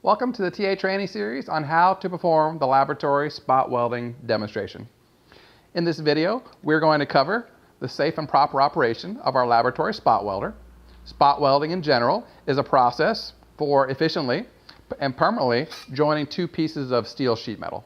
Welcome to the TA training series on how to perform the laboratory spot welding demonstration. In this video, we're going to cover the safe and proper operation of our laboratory spot welder. Spot welding in general is a process for efficiently and permanently joining two pieces of steel sheet metal.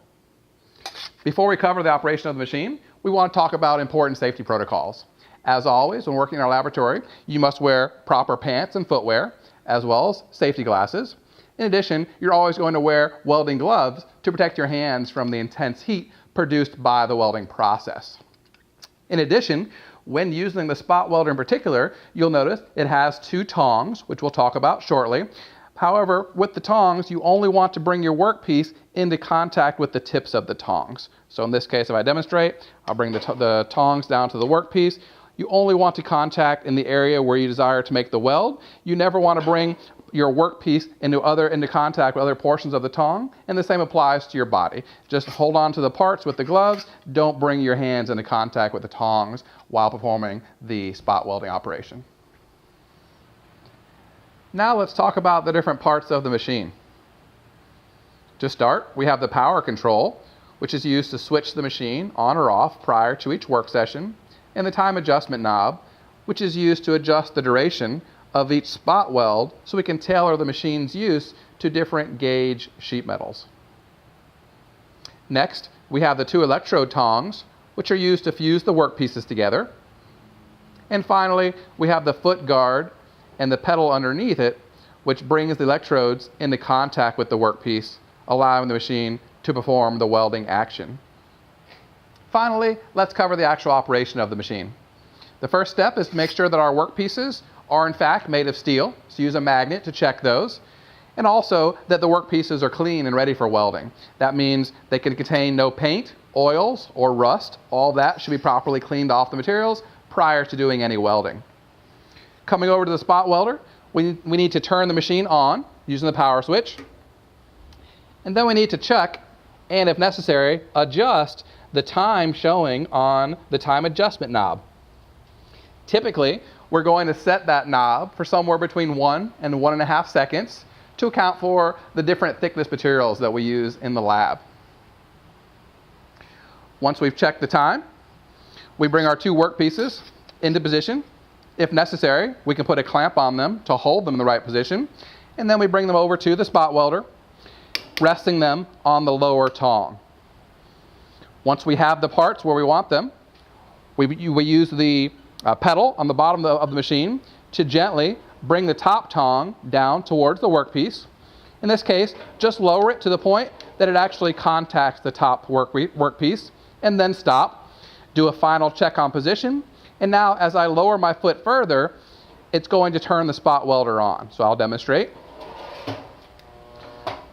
Before we cover the operation of the machine, we want to talk about important safety protocols. As always, when working in our laboratory, you must wear proper pants and footwear, as well as safety glasses. In addition, you're always going to wear welding gloves to protect your hands from the intense heat produced by the welding process. In addition, when using the spot welder in particular, you'll notice it has two tongs, which we'll talk about shortly. However, with the tongs, you only want to bring your workpiece into contact with the tips of the tongs. So in this case, if I demonstrate, I'll bring the tongs down to the workpiece. You only want to contact in the area where you desire to make the weld. You never want to bring your workpiece into contact with other portions of the tong, and the same applies to your body. Just hold on to the parts with the gloves. Don't bring your hands into contact with the tongs while performing the spot welding operation. Now let's talk about the different parts of the machine. To start, we have the power control, which is used to switch the machine on or off prior to each work session, and the time adjustment knob, which is used to adjust the duration of each spot weld so we can tailor the machine's use to different gauge sheet metals. Next, we have the two electrode tongs, which are used to fuse the workpieces together. And finally, we have the foot guard and the pedal underneath it, which brings the electrodes into contact with the workpiece, allowing the machine to perform the welding action. Finally, let's cover the actual operation of the machine. The first step is to make sure that our workpieces are in fact made of steel, so use a magnet to check those, and also that the workpieces are clean and ready for welding. That means they can contain no paint, oils, or rust. All that should be properly cleaned off the materials prior to doing any welding. Coming over to the spot welder, we need to turn the machine on using the power switch, and then we need to check, and if necessary, adjust the time showing on the time adjustment knob. Typically, we're going to set that knob for somewhere between 1 and 1.5 seconds to account for the different thickness materials that we use in the lab. Once we've checked the time, we bring our two workpieces into position. If necessary, we can put a clamp on them to hold them in the right position, and then we bring them over to the spot welder, resting them on the lower tong. Once we have the parts where we want them, we use the pedal on the bottom of the machine to gently bring the top tong down towards the workpiece. In this case, just lower it to the point that it actually contacts the top workpiece, and then stop. Do a final check on position, and now as I lower my foot further, it's going to turn the spot welder on. So I'll demonstrate.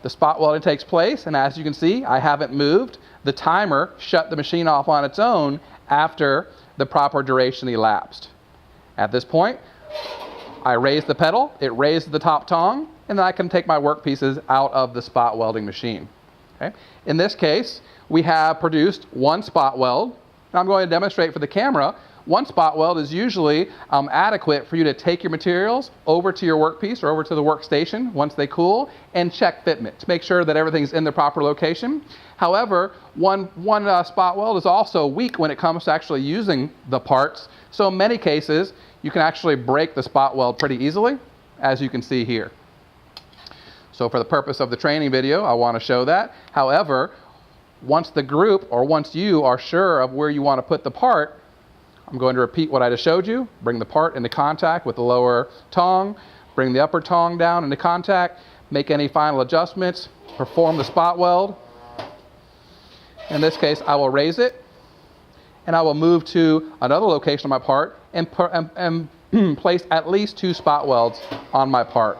The spot welding takes place, and as you can see, I haven't moved. The timer shut the machine off on its own after the proper duration elapsed. At this point, I raise the pedal, it raises the top tong, and then I can take my workpieces out of the spot welding machine. Okay? In this case, we have produced one spot weld. Now I'm going to demonstrate for the camera. One spot weld is usually adequate for you to take your materials over to your workpiece or over to the workstation once they cool and check fitment to make sure that everything's in the proper location. However, one spot weld is also weak when it comes to actually using the parts. So in many cases, you can actually break the spot weld pretty easily, as you can see here. So for the purpose of the training video, I want to show that. However, once the group or once you are sure of where you want to put the part, I'm going to repeat what I just showed you. Bring the part into contact with the lower tong, bring the upper tong down into contact, make any final adjustments, perform the spot weld. In this case, I will raise it, and I will move to another location on my part and place at least 2 spot welds on my part.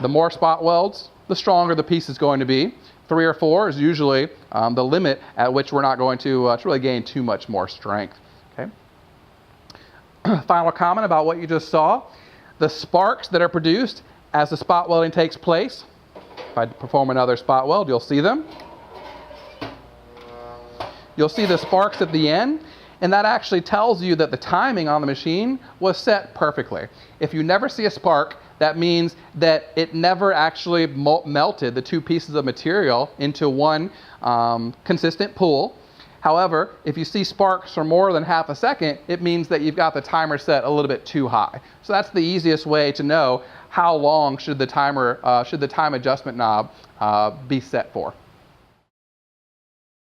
The more spot welds, the stronger the piece is going to be. 3 or 4 is usually the limit at which we're not going to really gain too much more strength. Okay. Final comment about what you just saw. The sparks that are produced as the spot welding takes place, if I perform another spot weld, you'll see them. You'll see the sparks at the end, And that actually tells you that the timing on the machine was set perfectly. If you never see a spark, that means that it never actually melted the two pieces of material into one consistent pool. However, if you see sparks for more than half a second, it means that you've got the timer set a little bit too high. So that's the easiest way to know how long should the time adjustment knob be set for.